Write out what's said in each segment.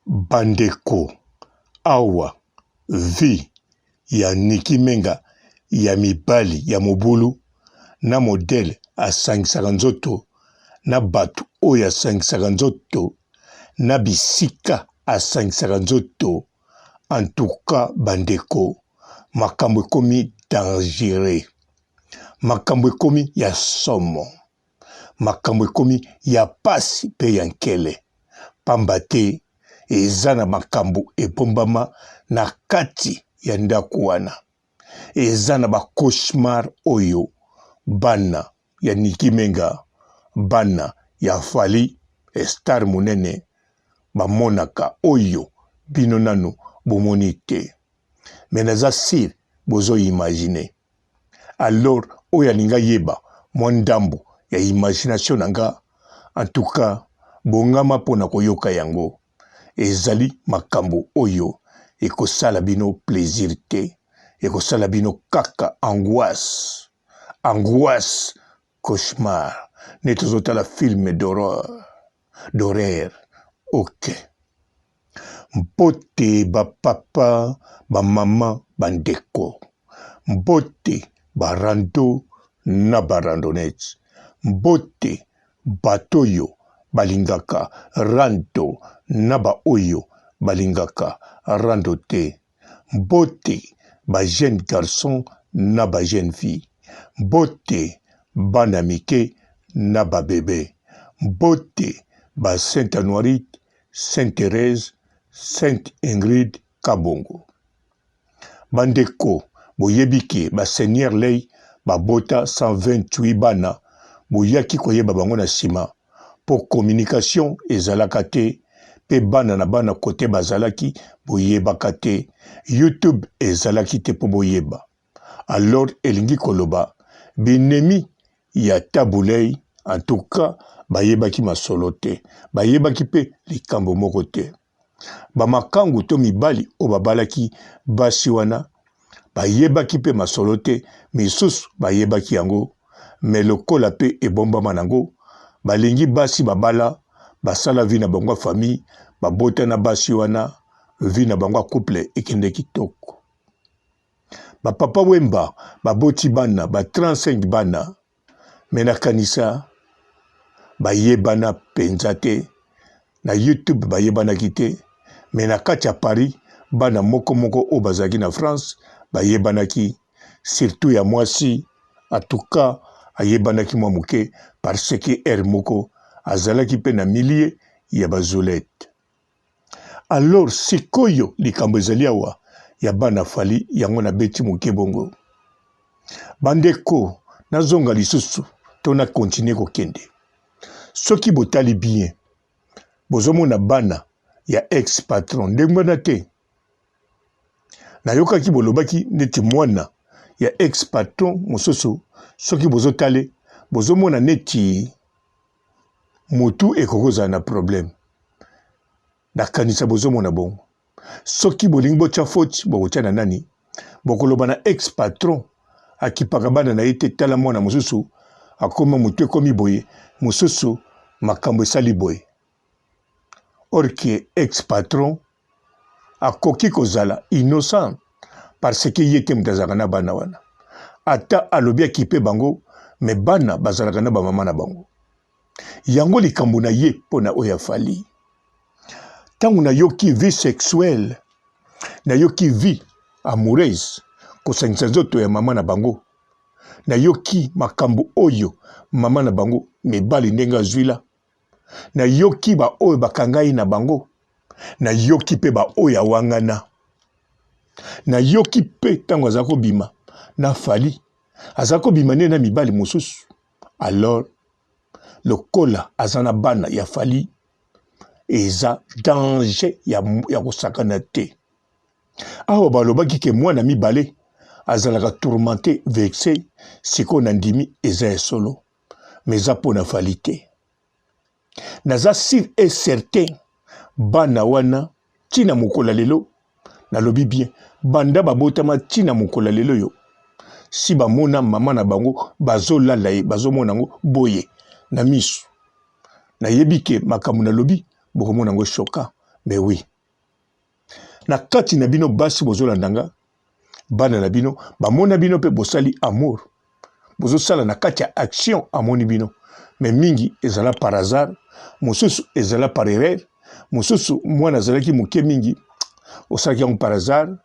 bandeko awa vi ya Niki Menga ya mibali ya mobulu na modele asangisaka nzoto na batu oyo asangisaka nzoto na bisika asangisaka nzoto. En tout cas bandeko makambo ekomi dangereux, makambo ekomi ya somo, makambo ekomi ya pasi pe ya nkele, pamba te eza na makambo ebombama na kati ya ndako wana, eza na ba cauchemar oyo bana ya Niki Menga, bana ya Fally star monene bamonaka oyo bino nanu bomoni te. Mais naza sir bozo imaginer. Alors oyo alinga yeba mwa ndambo ya imagination nanga, en tout cas bongama pona koyoka yango. Ezali makambo oyo ekosala bino plaisir te, ekosala bino kaka angoisse, angoisse, cauchemar. Ne tozotala film d'horreur. Ok. Mbote ba papa, ba mama, bandeko. Mbote ba rando na ba randonnette. Mbote batoyo balingaka rando na ba oyo balingaka rando te. Mbote ba jeune garçon na ba jeune fille. Mbote bana mike na ba bébé. Mbote ba Sainte Anuarite, Sainte Thérèse, Sainte Ingrid Kabongo. Bandeko boyebike ba Seigneur Lei ba bota 128 bana boyaki koyeba bango na sima po communication ezalaka te pe bana na bana kote bazalaki boyebaka te, YouTube ezalaki te po boyeba. Alors elingi koloba binemi ya Tabulei en tout cas bayebaki masolo te, bayebaki pe likambo moko te. Bamakangu to mibali o babalaki basi wana bayebaki pe masolo te, misusu bayebaki yango, me lokola pe ebombama nango balingi basi babala basala vi na bango famille, babota na basi wana vi na bango couple ekende kitoko. Bapapa wemba baboti bana ba 35 bana, me nakanisa bayebana penza te, na YouTube bayebanaki te, me na kati ya Paris bana moko moko o bazaki na France bayebanaki, surtout ya mwasi en tout cas ayebanaki mwa muke parce que moko azalaki pe na millier ya bazolete. Alors sikoyo likambo ezali awa ya bana Fally yango na beti muke bongo. Bandeko nazonga lisusu to na continuer kokende. Soki botali bien bozomona bana ya ex patron ndengwana te. Nayoka ki bolobaki neti mwana ya ex patron mososo soki bozotale bozomona neti motu ekokoza na problème. Nakanisa bozomona bongo. Soki bolingi botia faute bokotia na nani? Bokoloba na ex patron akipaka bana na ete tala mwana mosusu akoma motu ekomi boye, mosusu makambo esali boye. Or que ex patron akoki kozala innocent parce que yete mutazaka na bana wana. Ata alobi akipe bango me bana bazalaka na ba mama na bango. Yango likambo na ye pona oya Fally. Tangu na yoki vie sexuelle, na yoki vie amoureuse, kosangisa nzoto ya mama na bango. Na yoki makambo oyo mama na bango mibali ndenga zwila. Na yoki ba oyo bakangai na bango. Na yoki pe ba oyo awangana. Na yoki pe tango azako bima na Fally. Azako bima ne na mibali mosusu. Alors lokola azana bana ya Fally eza danger ya kosakana te. Awa balobaki ke mwana mibale azalaka tourmenté, vexé, siko na ndimi eza ya solo. Mais eza pona Fally te. Naza sûr et certain bana wana tina mokola lelo nalobi bien banda babotama tina mokola lelo yo si bamona mama na bango bazolala ye bazomona ngo boye na misu. Nayebi ke makambo nalobi bokomona ngo choka. Mais oui, na kati na bino basi bozolandanga bana na bino bamona bino pe bosali amour bozosala na kati ya action amoni bino mais mingi ezala par hasard mosusu ezala par erreur mosusu mwana azalaki moke mingi osalaki yango par hasard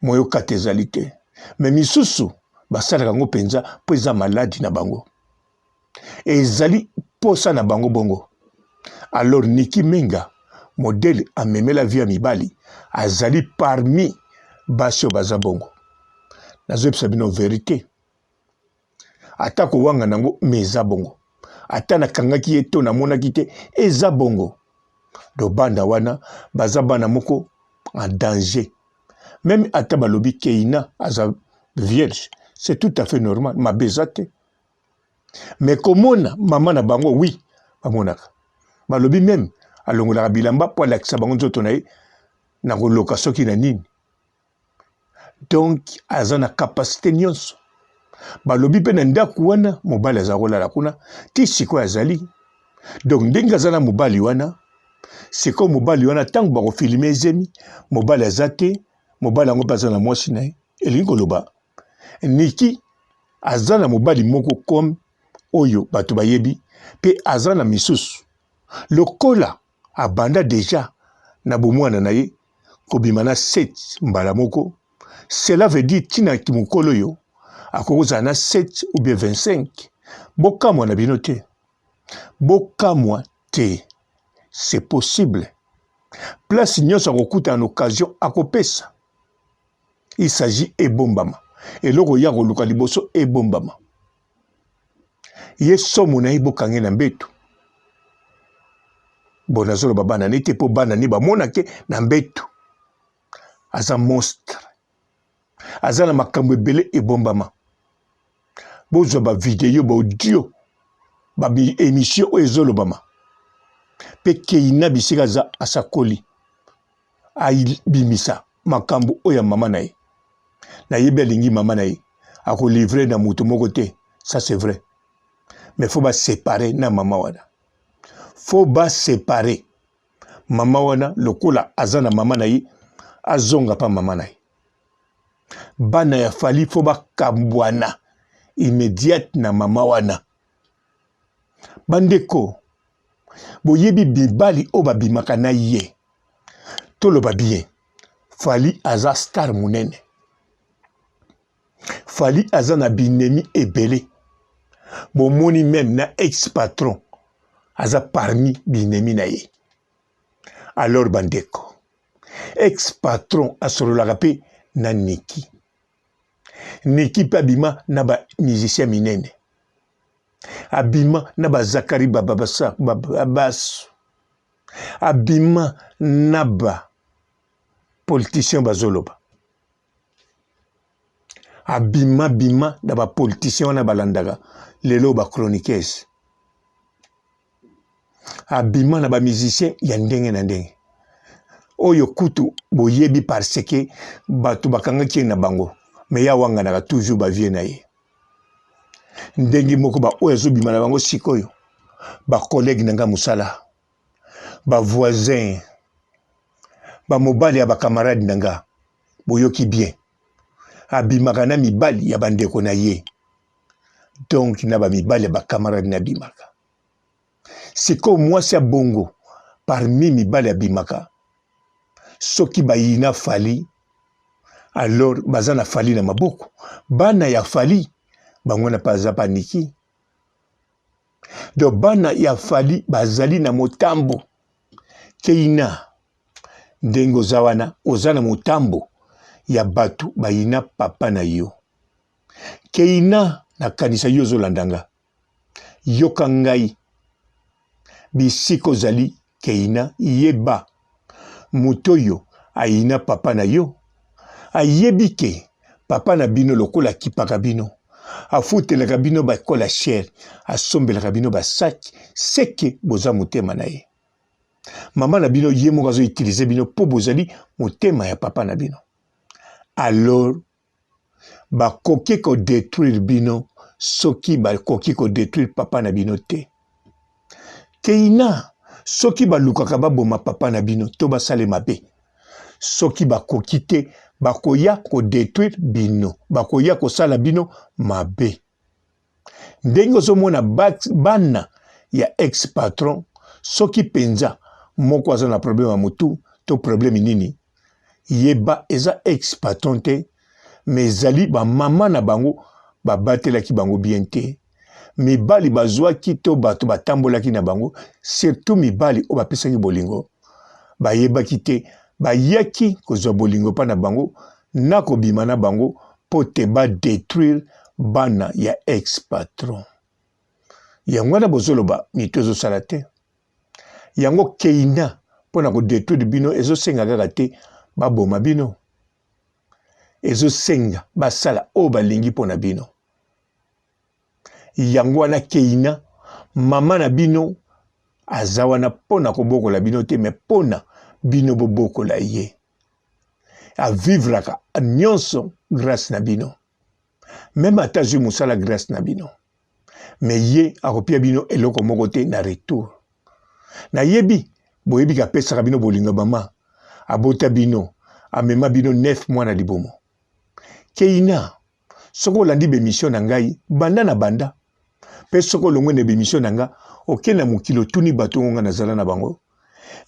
moyoka te ezali te mais misusu basalaka yango mpenza mpo eza maladi na bango ezali posa na bango bongo. Alors Niki Menga modèle amemela vie ya mibali azali parmi basi oyo baza bongo nazoyebisa bino vérité ata kowanga nango me eza bongo ata nakangaki ye to namonaki te eza bongo do banda wana baza bana moko en danger même ata balobi Keina aza vierge c'est tout à fait normal mabe eza te mais komona mama na bango oui bamonaka balobi même alongolaka bilamba po alakisa bango nzoto na ye na koloka soki na nini donc aza na capacité nyonso balobi mpe na ndako wana mobali aza kolala kuna ti sikoyo azali donc ndenge aza na mobali wana sikoyo mobali wana ntango bakofilime ezemi mobali aza te mobali yango mpe aza na mwasi na ye elingi koloba Niki aza na mobali moko comme oyo bato bayebi mpe aza na misusu lokola abanda deja na bomwana na ye kobima na 7 mbala moko cela veut dire tina kimokolo oyo akokozala na 7 ou bien 25 bokamwa na bino te bokamwa te c'est possible place nyonso akokutana na occasion akopesa il s'agit ebombama eloko ya koluka liboso ebombama ye somo na ye bokange na mbeto bon nazoloba bana ne te mpo bana ne bamonake na mbeto aza monstre aza na makambo ebele ebombama bozwa bavideo baaudio baémission oyo ezolobama mpe Keina bisika aza asakoli ayibimisa makambo oyo ya mama na ye nayebi alingi mama na ye akolivre na moto moko te ça c'est vrai mais faut baséparer na mama wana faut baséparer mama wana lokola aza na mama na ye azonga pa mama na ye bana ya fali faut bakambwana immédiate na mama wana bandeko boyebi bibali oyo babimaka na ye toloba bien fali aza star monene fali aza na binemi ebele bomoni même na ex-patron aza parmi binemi na ye alors bandeko ex-patron asololaka mpe na Niki Niki mpe abima na bamusicien minene abima na bazakari babasu abima na bapoliticien bazoloba abima na bapoliticien wana balandaka lelo bachroniqueuse abima na bamusicien ya ndenge na ndenge oyo kutu boyebi parce que bato bakangaki ye na bango me ya wanganaka toujours bavie na ye ndenge moko oyo azobima na bango sikoyo bakolege na nga mosala bavoisin bamobali ya bakamarade na nga boyoki bien abimaka na mibali ya bandeko na ye donc na bamibali ya bakamarade na abimaka sikoyo mwasi ya bongo parmi mibali abimaka soki bayina fali alors baza na fali na maboko bana ya fali bango na paza pa Niki donc bana ya fali bazali na motambo Keina ndenge oza wana oza na motambo ya bato bayina papa na yo Keina nakanisa yo ozolandanga yoka ngai bisika ozali Keina yeba moto oyo ayina papa na yo ayebi ke papa na bino lokola akipaka bino afutelaka bino bakola chere asombelaka bino basaki seke boza motema na ye mama na bino ye moko azoutilize bino mpo bozali motema ya papa na bino alors bakoki kodétruire bino soki bakoki kodétruire papa na bino te Keina soki balukaka baboma papa na bino to basale mabe soki bakoki te bakoya kodétruire bino bakoya kosala bino mabe ndenge ozomona bana ya ex patron soki penza moko aza na problème ya motu to problème nini yeba eza ex patron te mais ezali bamama na bango babatelaki bango bien te mibali bazwaki to bato batambolaki na bango surtout mibali oyo bapesaki bolingo bayebaki te bayaki kozwa bolingo mpa na bango na kobima na bango mpo te badétruire bana ya ex patron yango wana bozoloba mito ezosala te yango keina mpo na kodétruire bino ezosenga kaka te baboma bino ezosenga basala oyo balingi mpo na bino yango wana keina mama na bino aza wana mpo na kobokola bino te me mpo na bino bobokola ye avivraka nyonso grâce na bino même ata azwi mosala grâce na bino me ye akopia bino eloko moko te na retour nayebi boyebi kapesaka bino bolingo mama abota bino amema bino 9 mois na libomo keina soko olandi bemission na ngai banda na banda mpe soko olongwe na bemission na nga okende na mokili otuni bato ngo nga nazala na bango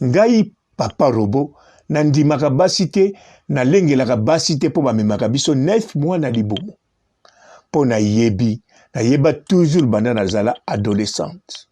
ngai papa robo nandimaka basi te nalengelaka basi te mpo bamemaka biso 9 mois na libomo mpo nayeba toujours banda nazala adolescente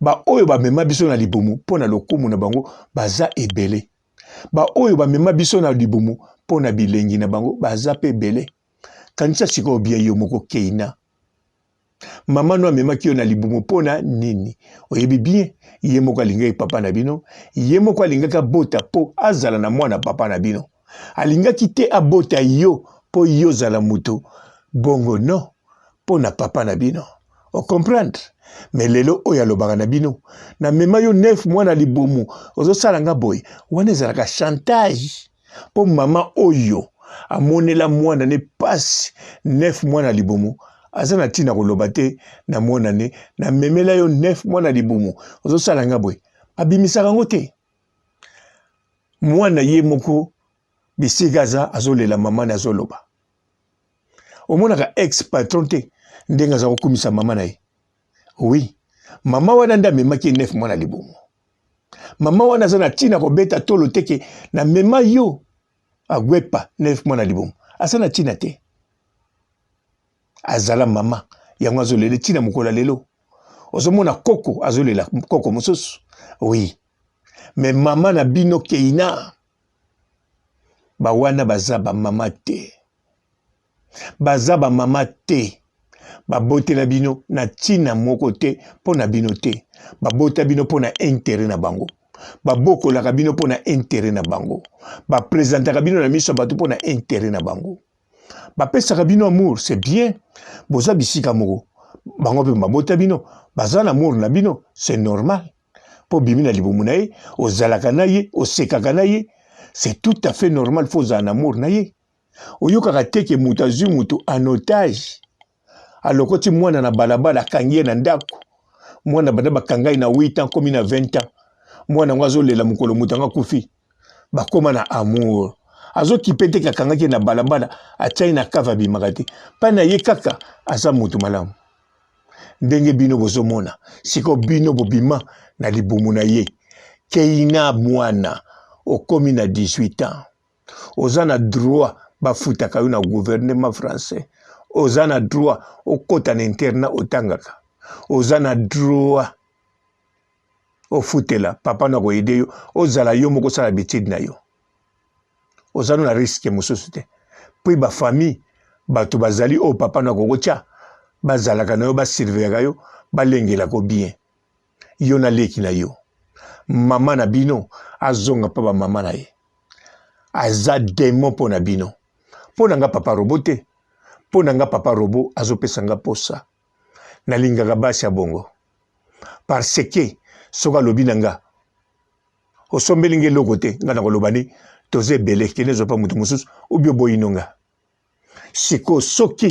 baoyo bamema biso na libomo mpo na lokumu na bango baza ebele baoyo bamema biso na libomo mpo na bilengi na bango baza mpe ebele kanisa sikoyo bia yo moko keina mama no amemaki yo na libumu mpo na nini oyebi bien ye moko alingaki papa na bino ye moko alingaki abota mpo azala na mwana papa na bino alingaki te abota yo mpo yo ozala moto bongo no mpo na papa na bino ocomprendre me lelo oyo alobaka na bino na mema yo 9 mois na libumu ozosala nga boye wana ezalaka chantage mpo mama oyo amonela mwana ne pasi 9 mois na libumu aza na ntina koloba te na mwana ne na memela yo 9 mois na libumu ozosala nga boye abimisaka ngo te mwana ye moko bisika aza azolela mama na azoloba omonaka ex patron te ndenge aza kokumisa mama na ye oui mama wana nde amemaki 9 mois na libumu mama wana aza na ntina kobeta tolo teke na mema yo agwepa 9 mois na libumu aza na ntina te azala mama yango azolela ntina mokolo lelo ozomona koko azolela koko mosusu oui me mama na bino keina bawana baza bamama te baza bamama te babotela bino na ntina moko te mpo na bino te babota bino mpo na intérêt na bango babokolaka bino mpo na intérêt na bango baprésentaka bino na miso ya bato mpo na intérêt na bango bapesaka bino amour c'est bien boza bisika moko bango mpe babota bino baza na amour na bino c'est normal mpo bimi na libumu na ye ozalaka na ye osekaka na ye c'est tout à fait normal fo ozala na amour na ye oyokaka teke moto azwi moto en otage alokoti mwana na balabala akangi ye na ndako mwana banda bakangai na 8 ans komi na 20 ans mwana ngo azolela mokolo moto anga kufi bakoma na amour azokipe te kakangaki na balabala atiai na kava abimaka te mpa na ye kaka aza moto malamu ndenge bino bozomona siko bino bobima na libumu na ye keina mwana okomi na 18 ans oza na droit bafutaka yo na gouvernement français oza na droit okota na internat otangaka oza na droit ofutela papa na koyede yo ozala yo moko osala betide na yo oza na risque mosusu te mpo bafamille bato bazali oyo papa na kokotya bazalaka na yo basurveillaka yo balengelaka bien yo na leki na yo mama na bino azonga mpa bamama na ye aza demo mpo na bino mpo na nga papa robo te mpo na nga papa robo azopesa nga posa nalingaka basi ya bongo parce que soki alobi na nga osombeli nga eloko te nga na koloba ni toza ebele kende ezwa mpa moto mosusu obi oboyino nga siko soki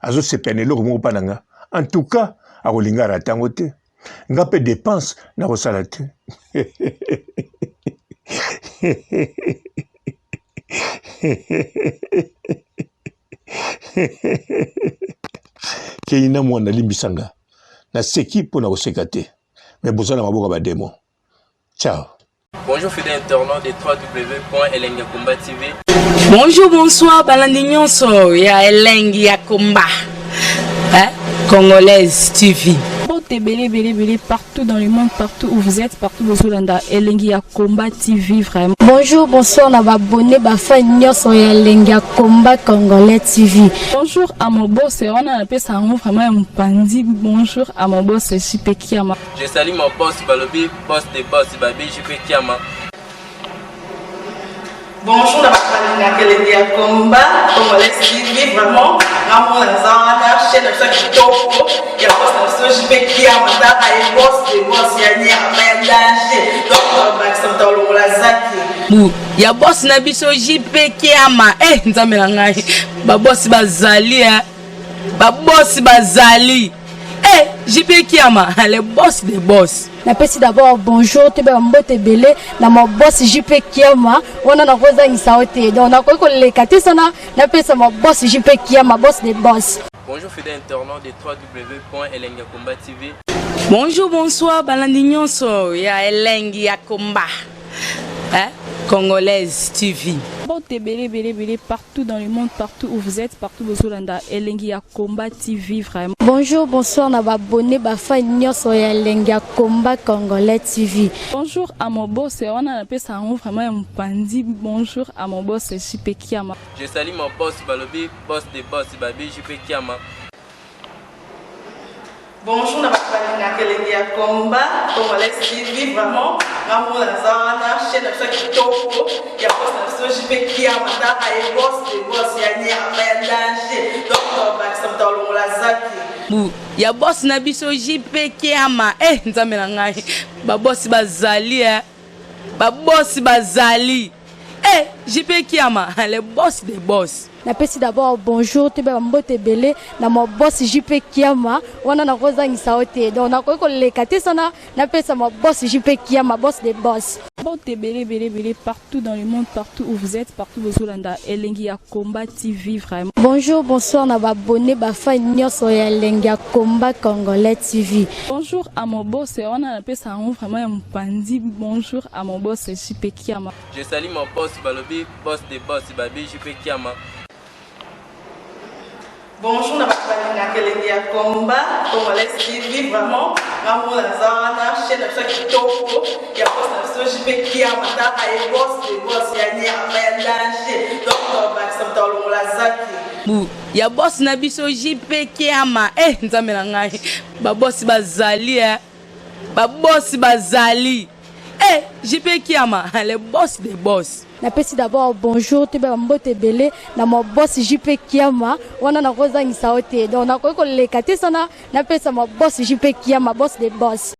azosepela na eloko moko mpa na nga en tout cas akolinga arata yango te nga mpe dépense nakosala te Keina mwana limbisanga na seki pona koseka te mais bozala maboka ba demo. Ciao. Bonjour fidèles internautes de www.Elengi Yakomba TV. Bonjour, bonsoir, balandi nyonso ya Elengi Yakomba, Congolaise TV. Belé partout dans le monde, partout où vous êtes, partout où vous êtes, Elengi Yakomba TV vraiment. Bonjour, bonsoir, na abonné ba fan nyonso ya Elengi Yakomba Congolais TV. Bonjour à mon boss, on a appelé ça vraiment un pandi. Bonjour à mon boss, JP Kiama. Je salue mon boss Balobi, boss des boss Babi, JP Kiama. Bonjour, na Elengi Yakomba Congolais TV vraiment. Namo na chaîne de chaque topo, ya boss na JP Kiama, ta ay boss des boss ya ni amandaje. Donc ba ça dans la zaki. Ya boss na biso JP Kiama, nzambe na ngai. Ba boss bazali ba boss bazali. JP Kiama, le boss des boss. Napesi d'abord bonjour, te ba mbote belé na mon boss JP Kiama, wana na koza ngisaote. Donc na ko lekati sana, napesa mon boss JP Kiama, boss des boss. Bonjour fidèles internautes de www.Elengi Yakomba TV. Bonjour, bonsoir, balandi nyonso ya Elengi Yakomba, Congolaise TV. Belé partout dans le monde, partout où vous êtes, partout où vous êtes, Elengi Yakomba TV vraiment. Bonjour, bonsoir, na abonné ba fan nyonso ya Elengi Yakomba Congolais TV. Bonjour à mon boss, on a appelé ça vraiment un pandi. Bonjour à mon boss, JP Kiama. Je salue mon boss Balobi, boss des boss Babi, JP Kiama. Bonjour, na Elengi Yakomba Congolais TV vraiment. Namo na chaîne de chaque topo, ya boss na JP Kiama, ta ay boss des boss ya ni amandaje. Donc ba ça dans la zaki. Ya boss na biso JP Kiama, nzambe na ngai. Ba boss bazali ba boss bazali. JP Kiama, le boss des boss. Napesi d'abord bonjour, te ba mbote belé na mon boss JP Kiama, wana na koza ngisaote. Donc na ko lekati sana, napesa mon boss JP Kiama, boss des boss. Belé partout dans le monde, partout où vous êtes, partout où vous êtes, Elengi Yakomba TV vraiment. Bonjour, bonsoir, na abonné ba fan nyonso ya Elengi Yakomba Congolais TV. Bonjour à mon boss, on a appelé ça vraiment un pandi. Bonjour à mon boss, JP Kiama. Je salue mon boss Balobi, boss des boss Babi, JP Kiama. Bonjour, na Elengi Yakomba Congolais TV vraiment. Namo na chaîne de chaque topo, ya boss na JP Kiama, ta ay boss des boss ya ni amandaje. Donc ba ça dans la zaki. Ya boss na biso JP Kiama, nzambe na ngai. Ba boss bazali ba boss bazali. JP Kiama, le boss des boss. Napesi d'abord bonjour, te ba mbote belé na mon boss JP Kiama, wana na koza ngisaote. Donc na ko lekati sana, napesa mon boss JP Kiama, boss des boss.